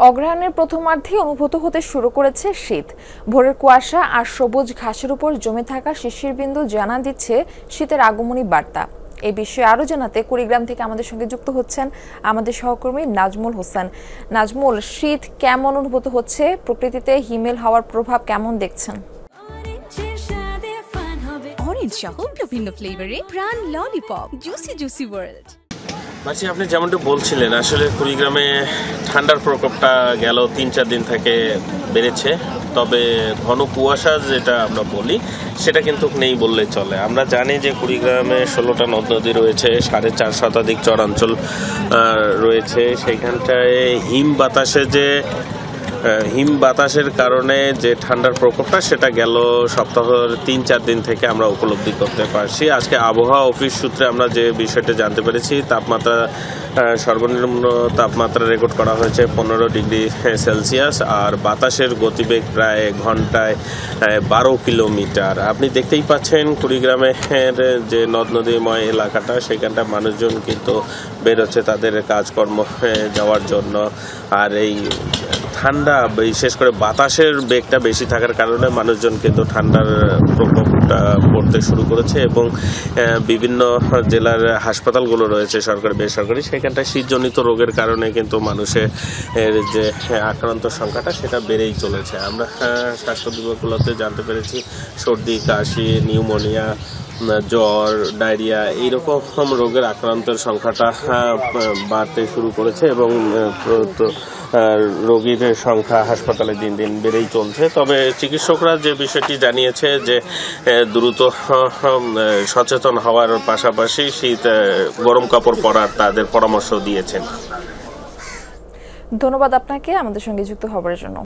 অগ্রহায়ণের প্রথমার্ধে অনুভূত হতে শুরু করেছে শীত। ভোরের কুয়াশা আর সবুজ ঘাসের উপর জমে থাকা শিশির বিন্দু জানান দিচ্ছে শীতের আগমনী বার্তা। এই বিষয়ে আরো জানাতে কুড়িগ্রাম থেকে আমাদের সঙ্গে যুক্ত হচ্ছেন আমাদের সহকর্মী নাজমুল হোসেন। নাজমুল, শীত কেমন অনুভূত হচ্ছে? প্রকৃতিতে হিমেল হাওয়ার প্রভাব কেমন দেখছেন? অরেঞ্জ সহ বিভিন্ন ফ্লেভারে প্রাণ ললিপপ, জুসি জুসি ওয়ার্ল্ড। মাসি, আপনি যেমনটা বলছিলেন, আসলে কুড়িগ্রামে ঠান্ডার প্রকোপটা গেল ৩-৪ দিন থেকে বেড়েছে। তবে ঘন কুয়াশা যেটা আমরা বলি সেটা কিন্তু নেই বললেই চলে। আমরা জানি যে কুড়িগ্রামে 16টা নদ নদী রয়েছে, 4.5 শতাধিক চরাঞ্চল রয়েছে। সেইখানটায় হিম বাতাসের কারণে যে ঠান্ডার প্রকোপটা সেটা গেল সপ্তাহের 3-4 দিন থেকে আমরা উপলব্ধি করতে পারছি। আজকে আবহাওয়া অফিস সূত্রে আমরা যে বিষয়টা জানতে পেরেছি, সর্বনিম্ন তাপমাত্রা রেকর্ড করা হয়েছে 15 ডিগ্রি সেলসিয়াস, আর বাতাসের গতিবেগ প্রায় ঘন্টায় 12 কিলোমিটার। আপনি দেখতেই পাচ্ছেন কুড়িগ্রামের যে নদ নদীময় এলাকাটা, সেখানটা মানুষজন কিন্তু বেরোচ্ছে তাদের কাজকর্ম যাওয়ার জন্য। আর এই ঠান্ডা, বিশেষ করে বাতাসের বেগটা বেশি থাকার কারণে মানুষজন কিন্তু ঠান্ডার প্রকোপটা পড়তে শুরু করেছে। এবং বিভিন্ন জেলার হাসপাতালগুলো রয়েছে সরকারি বেসরকারি, সেখানটায় শীতজনিত রোগের কারণে কিন্তু মানুষের যে আক্রান্ত সংখ্যাটা সেটা বেড়েই চলেছে। আমরা স্বাস্থ্য বিভাগগুলোতে জানতে পেরেছি সর্দি, কাশি, নিউমোনিয়া, জ্বর, ডায়রিয়া এইরকম রোগের আক্রান্তের সংখ্যাটা বাড়তে শুরু করেছে এবং রোগীর সংখ্যা হাসপাতালে দিন দিন বেড়েই চলছে। তবে চিকিৎসকরা যে বিষয়টি জানিয়েছে যে দ্রুত সচেতন হওয়ার পাশাপাশি গরম কাপড় পরার তাদের পরামর্শ দিয়েছেন। ধন্যবাদ আপনাকে আমাদের সঙ্গে যুক্ত হবার জন্য।